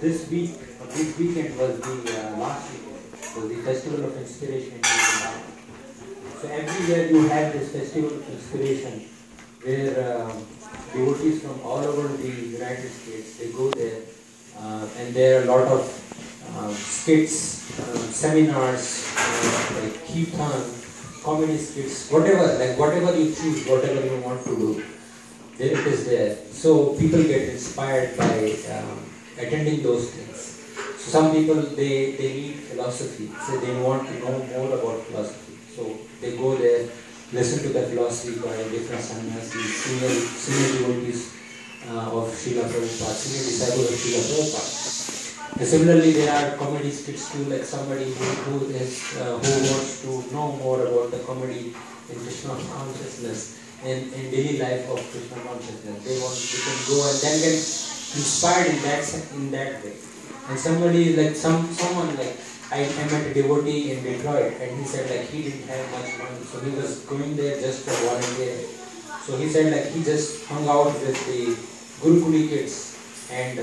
this weekend was the last weekend, was the Festival of Inspiration in New Zealand. So every year you have this Festival of Inspiration where devotees from all over the United States, they go there and there are a lot of skits, seminars, like kirtan, comedy skits, whatever you choose, whatever you want to do, there it is there. So people get inspired by attending those things. So some people they read philosophy, so they want to know more about philosophy. So they go there, listen to the philosophy by different sannyasis, senior devotees of Srila Prabhupada, senior disciples of Srila Prabhupada. And similarly, there are comedy skits too, like somebody who wants to know more about the comedy in Krishna consciousness and in daily life of Krishna consciousness. They can go and then get inspired in that way. And somebody like someone like I met a devotee in Detroit, and he said like he didn't have much money, so he was going there just for volunteering. So he said like he just hung out with the Gurukuli kids, and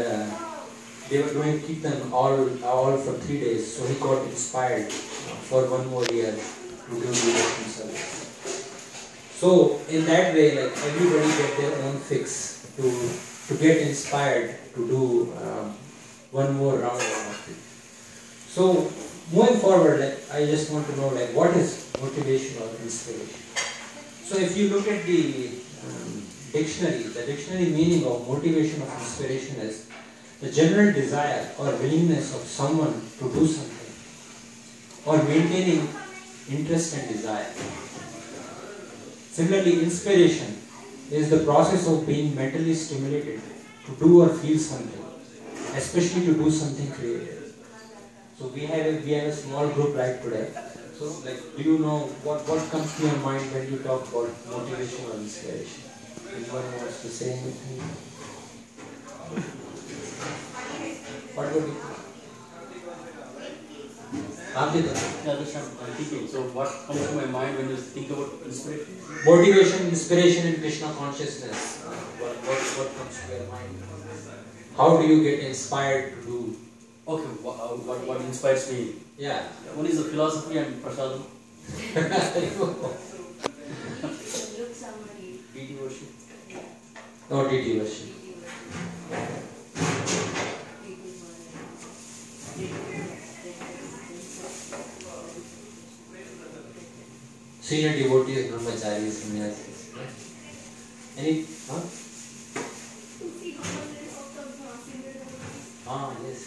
they were doing kirtan all for 3 days. So he got inspired for 1 more year to do devotion service. So in that way, like everybody get their own fix to get inspired to do 1 more round of it. So moving forward, like I just want to know like what is motivation or inspiration. So if you look at the dictionary meaning of motivation of inspiration is the general desire or willingness of someone to do something or maintaining interest and desire. Similarly, inspiration is the process of being mentally stimulated to do or feel something, especially to do something creative. So we have a small group right today. So like, do you know what comes to your mind when you talk about motivation or inspiration? Anyone wants to say anything? What would you think? Yeah, just I'm thinking. So what comes to my mind when you think about inspiration? Motivation, inspiration in Krishna consciousness. What comes to your mind? How do you get inspired to do? Okay, what inspires me? Yeah. One is the philosophy and prasadam. DT worship. No DT worship. Senior devotees, brahmacharis, sannyasis. Any? Huh?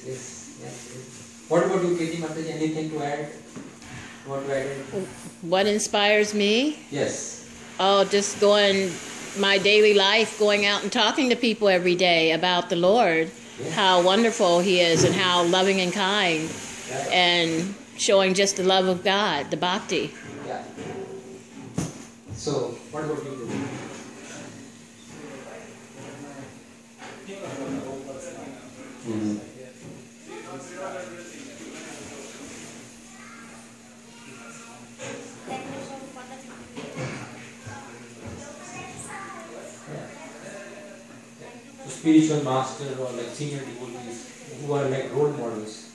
Yes. What about you, Katie Mataji? Anything to add? What inspires me? Yes. Oh, just going my daily life, going out and talking to people every day about the Lord, how wonderful He is and how loving and kind, and showing just the love of God, the bhakti. Yeah. So, what about you? Spiritual master or like senior devotees who are like role models.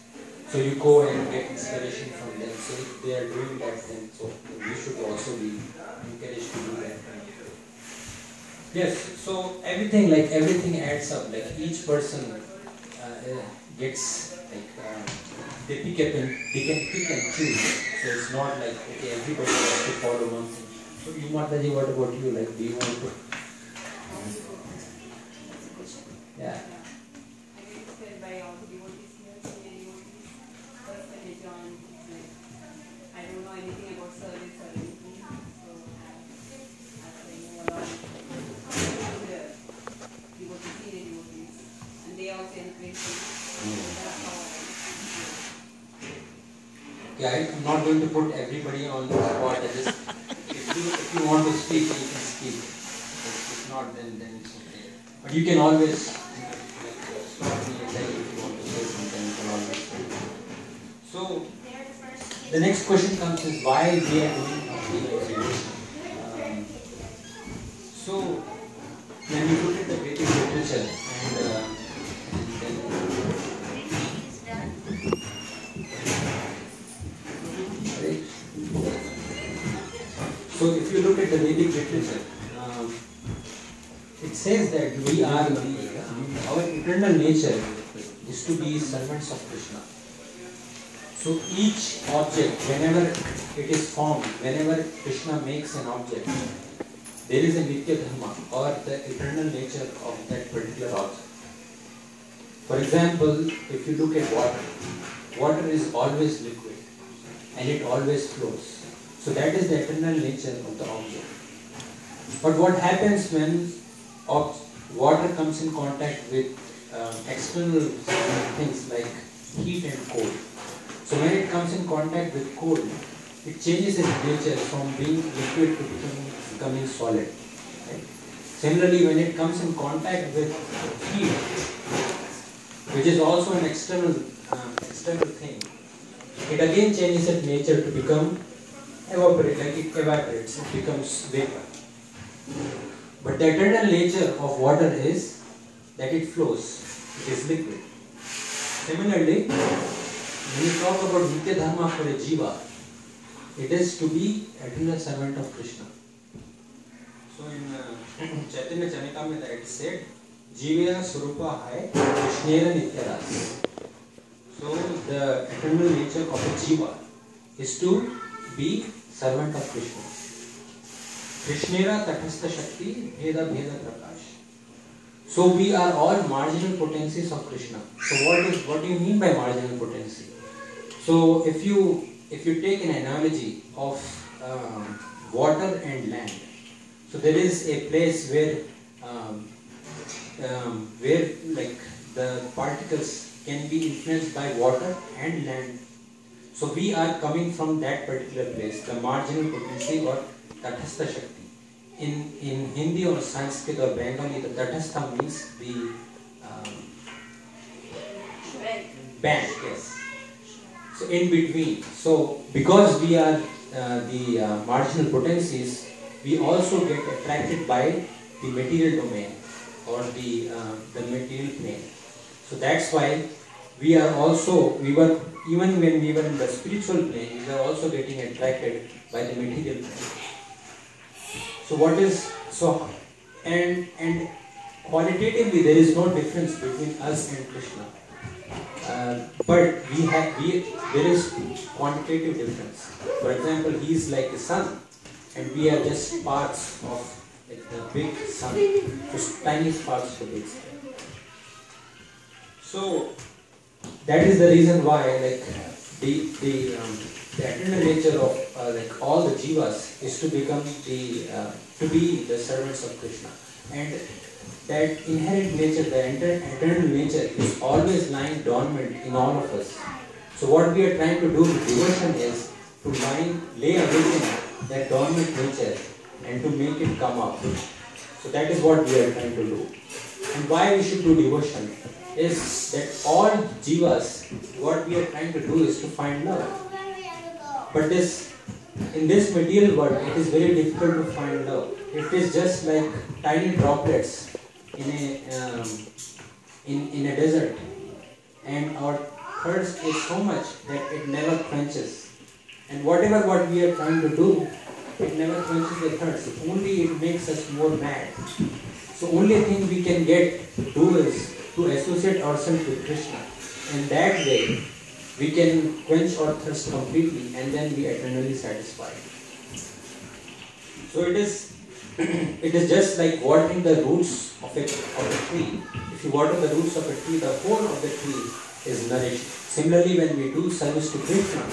So you go and get inspiration from them. So if they are doing that, then so you should also be encouraged to do that. Yes. So everything adds up. Like each person gets like they can pick and choose. So it's not like okay everybody has to follow one thing. So you Mataji, what about you? Like do you want to? Yeah. I get inspired by all the devotees here, senior devotees. First when I joined, I don't know anything about service or anything, so as I know a lot of the devotees, senior devotees, and they also encourage me. That's how Okay, I'm not going to put everybody on the spot. I just if you want to speak, you can speak. If not, then it's okay. But you can always stop me and tell if you want to say something. You can always say. So the next question comes is why we are doing devotion. So when we look at the Vedic literature and then look at the Vedic literature, it says that we are our eternal nature is to be servants of Krishna. So each object, whenever it is formed, whenever Krishna makes an object, there is a Nitya Dharma or the eternal nature of that particular object. For example, if you look at water, water is always liquid and it always flows. So that is the eternal nature of the object. But what happens when water comes in contact with external things like heat and cold? So when it comes in contact with cold, it changes its nature from being liquid to becoming solid. Right? Similarly, when it comes in contact with heat, which is also an external thing, it again changes its nature to become evaporate, like it evaporates, it becomes vapor. But the eternal nature of water is that it flows, it is liquid. Similarly, when you talk about Nitya Dharma for a Jiva, it is to be eternal servant of Krishna. So in Chaitanya Charitamrita it is said, Jivya Surupa Hai Krishnera Nityadas. So the eternal nature of a Jiva is to be servant of Krishna. Krishnera Tathastha Shakti Bheda Bheda Prakash. So we are all marginal potencies of Krishna. So what do you mean by marginal potency? So if you take an analogy of water and land, so there is a place where like the particles can be influenced by water and land. So we are coming from that particular place, the marginal potency or Tathastha Shakti. In Hindi or Sanskrit or Bengali, the Tathastha means the band, yes. So in between. So because we are the marginal potencies, we also get attracted by the material domain or the material plane. So that's why even when we were in the spiritual plane, we were also getting attracted by the material plane. And qualitatively there is no difference between us and Krishna. But there is quantitative difference. For example, he is like a sun, and we are just parts of the big sun, just tiny parts of the big sun. So that is the reason why, like the eternal nature of like all the jivas is to become to be the servants of Krishna, and that inherent nature, the eternal nature, is always lying dormant in all of us. So what we are trying to do with devotion is to lay awaken that dormant nature and to make it come up. So that is what we are trying to do. And why we should do devotion is that all jivas, what we are trying to do is to find love. But in this material world, it is very difficult to find love. It is just like tiny droplets in a desert, and our thirst is so much that it never quenches. And what we are trying to do, it never quenches the thirst. Only it makes us more mad. So only thing we can do is to associate ourselves with Krishna. And that way, we can quench our thirst completely and then be eternally satisfied. So it is just like watering the roots of a tree. If you water the roots of a tree, the whole of the tree is nourished. Similarly, when we do service to Krishna,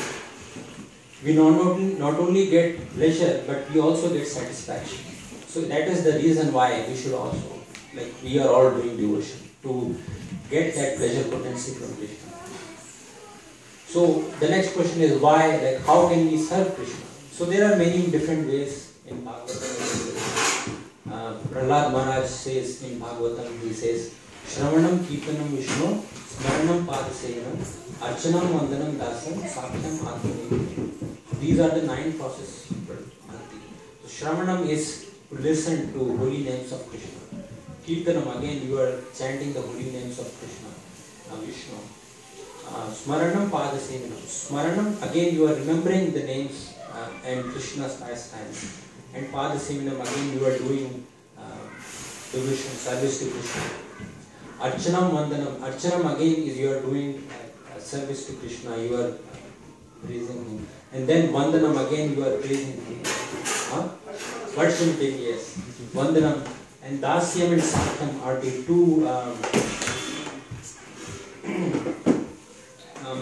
we not only get pleasure, but we also get satisfaction. So that is the reason why we should also, like we are all doing devotion, to get that pleasure potency from Krishna. So the next question is why, like how can we serve Krishna? So there are many different ways in Bhagavatam. Prahlad Maharaj says in Bhagavatam, he says, Shravanam Kirtanam Vishnu, Smaranam Padasevanam, Archanam Vandanam Dasam, Sakhyam Atmanam. These are the 9 processes of bhakti. So Shravanam is to listen to holy names of Krishna. Kirtanam, again you are chanting the holy names of Krishna, Vishnu. Smaranam Padasevanam. Smaranam, again you are remembering the names and Krishna's pastimes. and Padasevanam, again you are doing devotion, service to Krishna. Archanam Vandanam, Archanam again is you are doing service to Krishna, you are praising him. And then Vandanam again you are praising him. Worshiping, yes. Vandanam. And Dasyam and Sakyam are the two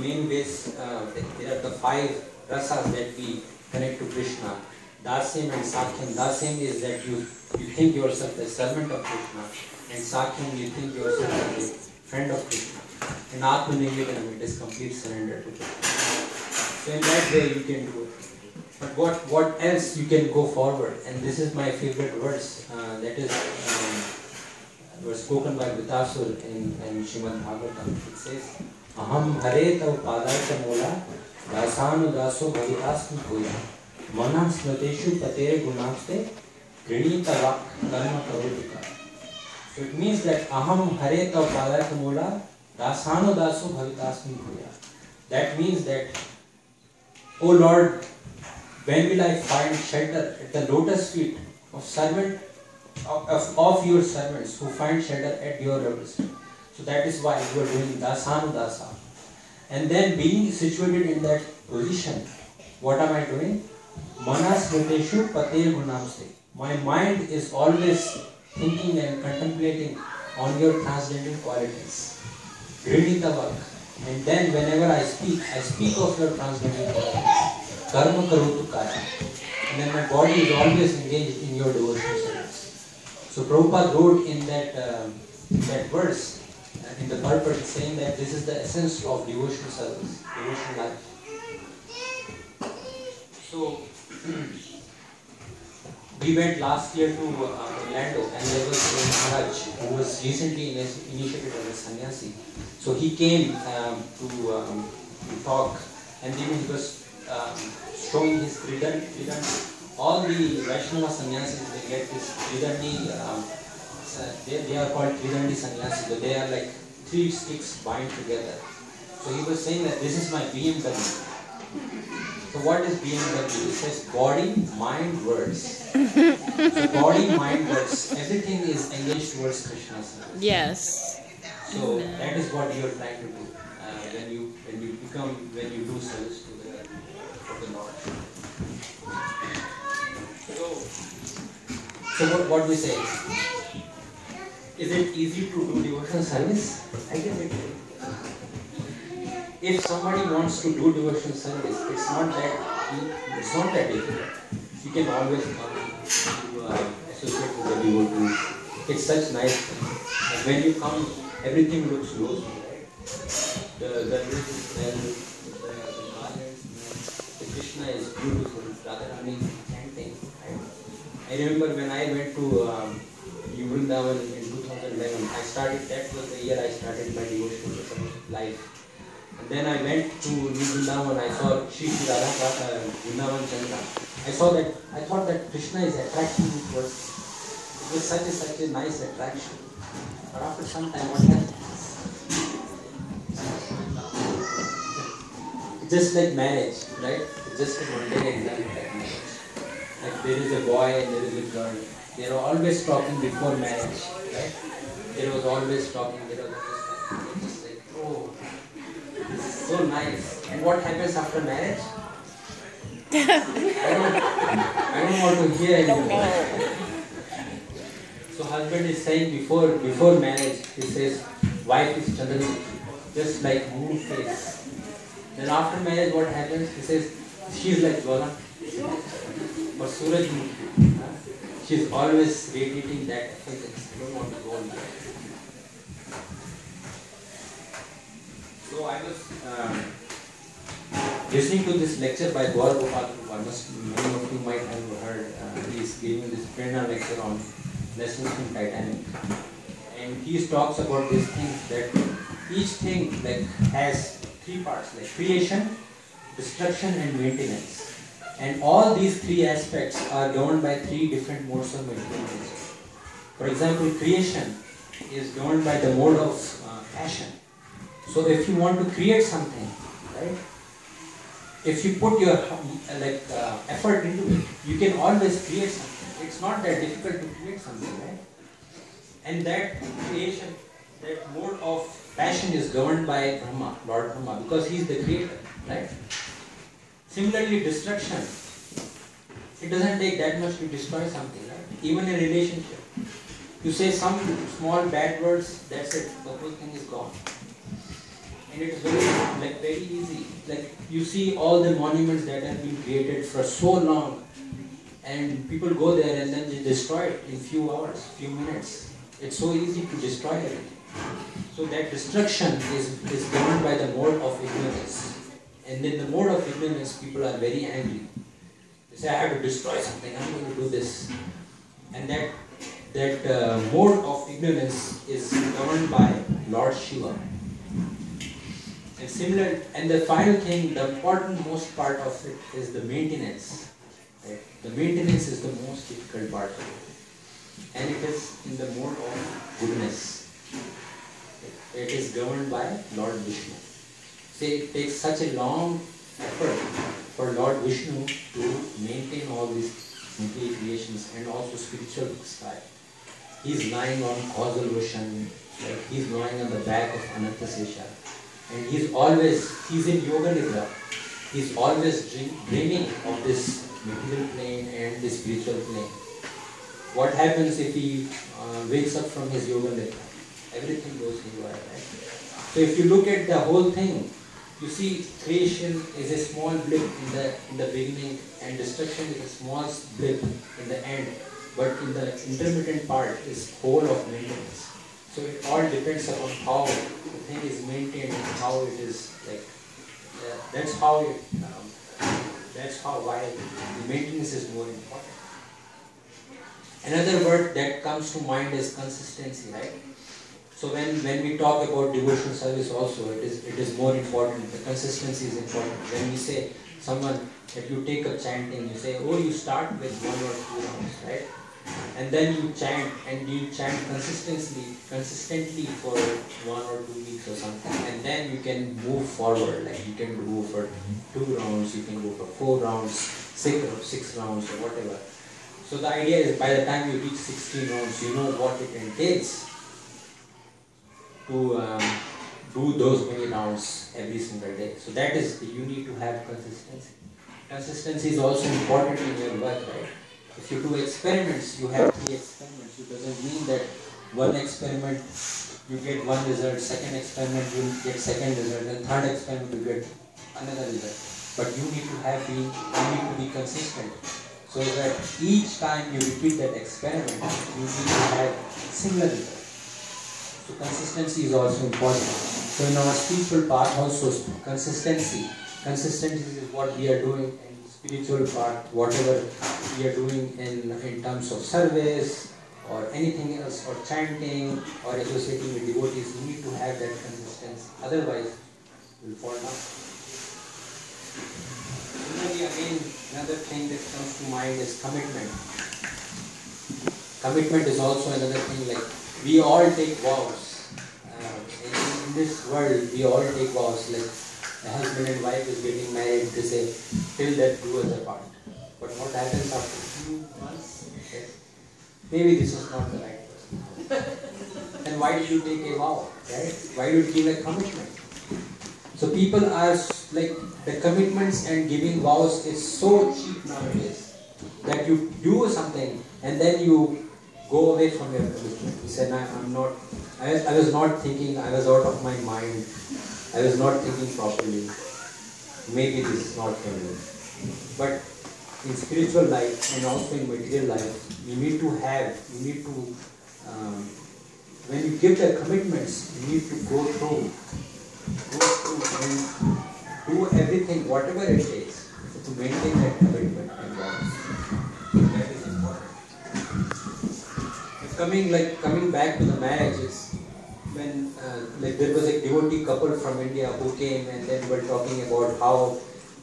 main ways, there are the 5 rasas that we connect to Krishna. Dasyam and Sakyam. Dasyam is that you think yourself as servant of Krishna, and Sakyam you think yourself as a friend of Krishna. And Atmanivedanam, it is complete surrender to Krishna. So in that way you can do it. But what else you can go forward? And this is my favorite verse, that is was spoken by Vitasur in Srimad Bhagavatam. It says, Aham hare tav padayta mola dasanu daso bhavitasmi koya mana smrateshu patere gunamste grinita vak karma karutika. So it means that Aham hare tav padayta mola dasanu daso bhavitasmi koya. That means that, O Lord, when will I find shelter at the lotus feet of servant of your servants who find shelter at your lotus feet? So that is why you are doing dasanu dasa. And then being situated in that position, what am I doing? Manas mriteshu pate gunamste. My mind is always thinking and contemplating on your transcendent qualities. Grinita vak. And then whenever I speak of your transcendent qualities. Karma karutu kaya. And then my body is always engaged in your devotional service. So Prabhupada wrote in that verse, in the purport, saying that this is the essence of devotional service, devotional life. So we went last year to Orlando, and there was a Maharaj who was recently initiated as a sannyasi. So he came to talk, and then he was showing his Tridandi. All the Vaishnava sannyasis, they get this Tridandi, they are called Tridandi sannyasis, but they are like 3 sticks bind together. So he was saying that this is my BMW. So what is BMW? It says body, mind, words. So body, mind, words, everything is engaged towards Krishna service. Yes. So that is what you are trying to do when you do service to the Lord. So what we say? Is it easy to do devotional service? I guess it is. If somebody wants to do devotional service, it's not that difficult. You can always come to associate with the devotees. It's such nice thing. And when you come, everything looks rosy, right? The garlands, the Krishna is beautiful, Radharani chanting. I remember when I went to Vrindavan in 2011, that was the year I started my devotional life. And then I went to Vrindavan, I saw Shri Radha Vrindavan Chandra. I thought that Krishna is attracting me towards me. It was such a nice attraction. But after some time, what happened? Just like marriage, right? It's just a mundane example like marriage. Like there is a boy and there is a girl. They are always talking before marriage, right? There was always talking. Just like, oh, this is so nice. And what happens after marriage? I don't want to hear anymore. So husband is saying before marriage, he says, wife is Chandramukhi, just like moon face. Then after marriage, what happens? He says, she is like Jwala or Surajmukhi. She is always radiating that effect. I don't want to go on there. So I was listening to this lecture by Gaur Gopal Prabhu. Many of you might have heard. He is giving this Prerna lecture on lessons from Titanic. And he talks about these things, that each thing like has 3 parts, like creation, destruction and maintenance. And all these 3 aspects are governed by 3 different modes of maintenance. For example, creation is governed by the mode of passion. So if you want to create something, right, if you put your effort into it, you can always create something. It's not that difficult to create something, right? And that creation, that mode of passion is governed by Brahma, Lord Brahma, because he is the creator, right? Similarly, destruction. It doesn't take that much to destroy something, right? Even a relationship. You say some small bad words, that's it, the whole thing is gone. And it's very easy. Like you see all the monuments that have been created for so long, and people go there and then they destroy it in few hours, few minutes. It's so easy to destroy everything. So that destruction is governed by the mode of ignorance. And in the mode of ignorance, people are very angry. They say, I have to destroy something, I'm going to do this. And that mode of ignorance is governed by Lord Shiva. And the final thing, the important most part of it is the maintenance. Right? The maintenance is the most difficult part of it. And it is in the mode of goodness. It is governed by Lord Vishnu. See, it takes such a long effort for Lord Vishnu to maintain all these material creations and also spiritual sky. He's lying on causal ocean, like he's lying on the back of Anantasesha. And he's in Yoga Nidra. He's always dreaming of this material plane and the spiritual plane. What happens if he wakes up from his Yoga Nidra? Everything goes haywire, right? So if you look at the whole thing, you see creation is a small blip in the beginning and destruction is a small blip in the end. But in the intermittent part is whole of maintenance. So it all depends upon how the thing is maintained and how it is like. That's why the maintenance is more important. Another word that comes to mind is consistency, right? So when we talk about devotional service also, it is more important. The consistency is important. When we say someone that you take up chanting, you say, oh, you start with 1 or 2 rounds, right? And then you chant consistently for 1 or 2 weeks or something, and then you can move forward. Like you can go for 2 rounds, you can go for 4 rounds, 6 rounds, or whatever. So the idea is by the time you reach 16 rounds, you know what it entails to do those many rounds every single day. So that is, you need to have consistency. Consistency is also important in your work, right? If you do experiments, you have 3 experiments. It doesn't mean that one experiment you get one result, second experiment you get second result, and third experiment you get another result. But you need to be consistent, so that each time you repeat that experiment, you need to have similar result. So consistency is also important. So in our spiritual path also, consistency is what we are doing in spiritual part, whatever we are doing in terms of service or anything else, or chanting or associating with devotees, we need to have that consistency. Otherwise, we will fall down. Similarly, again, another thing that comes to mind is commitment. Commitment is also another thing. Like we all take vows. In this world, we all take vows. Like a husband and wife is getting married, they say, till death do us apart. But what happens after a few months? Okay, maybe this is not the right person. And why did you take a vow? Right? Why did you give a commitment? So people are like, the commitments and giving vows is so cheap nowadays that you do something and then you go away from your commitment. You say, I was not thinking, I was out of my mind. I was not thinking properly. Maybe this is not for me. But in spiritual life and also in material life, you need to when you give the commitments, you need to go through and do everything, whatever it takes, to maintain that commitment and vows. That is important. Coming back to the marriages, when there was a devotee couple from India who came and then were talking about how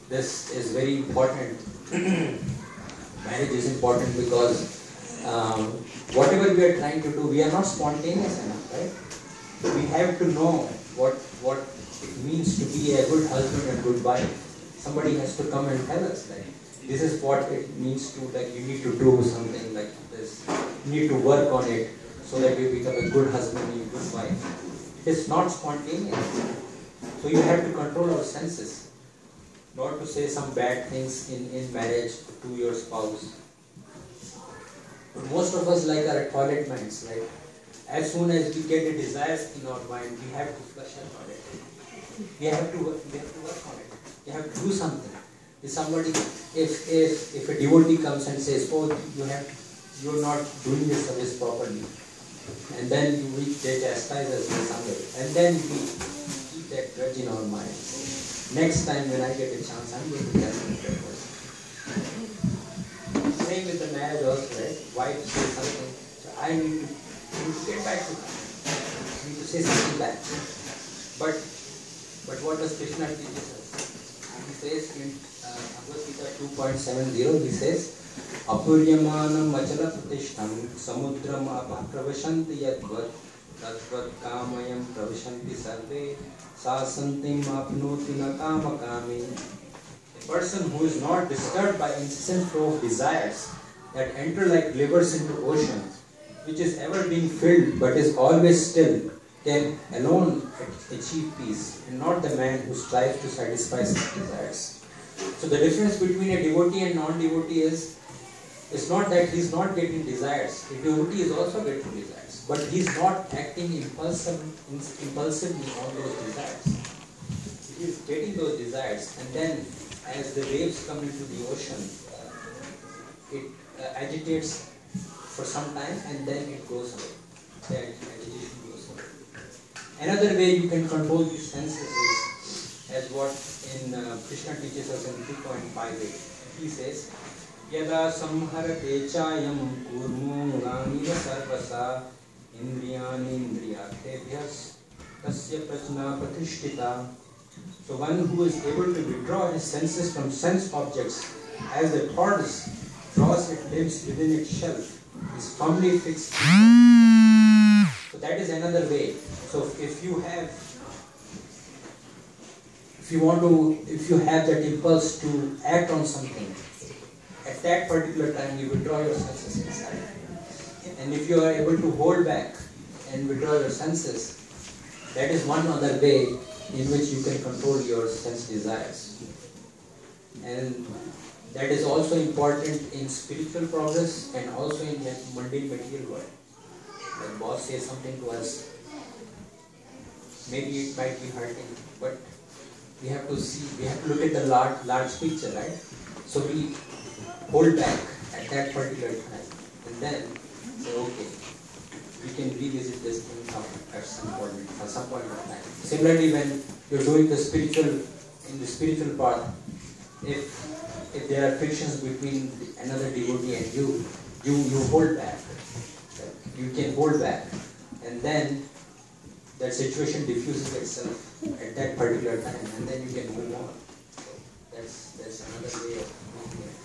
this is very important. Marriage is important because whatever we are trying to do, we are not spontaneous enough, right? We have to know what it means to be a good husband and good wife. somebody has to come and tell us like this is what it means to, like, you need to do something like this, you need to work on it so that you become a good husband and a good wife. It's not spontaneous. So you have to control our senses, not to say some bad things in marriage to your spouse. But most of us like our toilet minds, like as soon as we get the desires in our mind, we have to flush our toilet. We have to work on it. We have to do something. If somebody, if a devotee comes and says, oh, you're not doing this service properly, and then they chastise us in some way, and then we keep that grudge in our minds. Next time when I get a chance, I'm going to chastise that person. Same with the marriage also, right? Wife says something, so I need to get back to her. I need to say something back. But what does Krishna teach us? He says in Bhagavad Gita 2.70, he says, Apuryamanam machala pratishtam samudram pravashanti yadvat tadvat kamayam pravashanti sarve sasantim apnoti na kama kami. A person who is not disturbed by incessant flow of desires that enter like rivers into ocean, which is ever being filled but is always still, can alone achieve peace, and not the man who strives to satisfy such desires. So the difference between a devotee and non-devotee is, it's not that he is not getting desires. A devotee is also getting desires, but he is not acting impulsively on those desires. He is getting those desires, and then as the waves come into the ocean, it agitates for some time, and then it goes away. That agitation goes away. Another way you can control these senses is, as what in Krishna teaches us in 2.58. He says, Yada samharate chayam kurmunganiva sarvasa indriyani indriyatebhyas tasya prajna pratishtita. So one who is able to withdraw his senses from sense objects as the tortoise draws its limbs within its shell is firmly fixed. So that is another way. So if you have that impulse to act on something, at that particular time you withdraw your senses inside. And if you are able to hold back and withdraw your senses, that is one other way in which you can control your sense desires. And that is also important in spiritual progress and also in the mundane material world. When boss says something to us, maybe it might be hurting, but we have to look at the large picture, right? So we hold back at that particular time, and then say, okay, we can revisit this thing at some point of time. Similarly, when you're doing in the spiritual path, if there are frictions between another devotee and you hold back. You can hold back, and then that situation diffuses itself at that particular time, and then you can move on. So that's another way of moving it.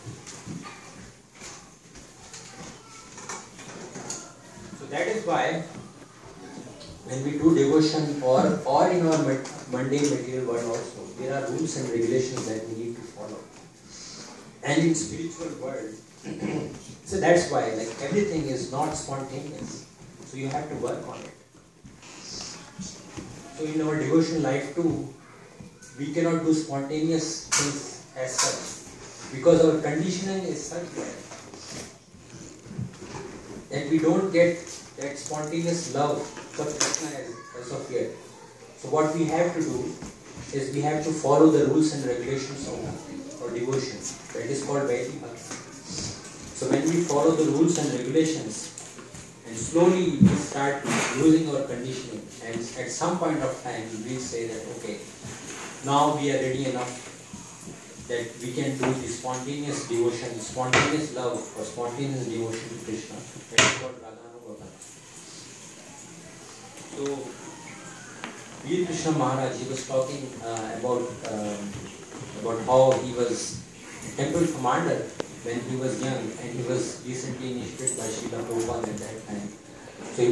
So that is why when we do devotion or in our mundane material world also, there are rules and regulations that we need to follow. And in spiritual world, so that's why, like, everything is not spontaneous. So you have to work on it. So in our devotion life too, we cannot do spontaneous things as such, because our conditioning is such that we don't get that spontaneous love for Krishna as of yet. So what we have to do is we have to follow the rules and regulations of devotion. That is called Vaidhi Bhakti. So when we follow the rules and regulations, and slowly we start losing our conditioning, and at some point of time we say that, okay, now we are ready enough that we can do the spontaneous devotion, spontaneous love or spontaneous devotion to Krishna. That is called Radhanubhava. So Veer Krishna Maharaj, he was talking about how he was a temple commander when he was young, and he was recently initiated by Srila Prabhupada at that time. So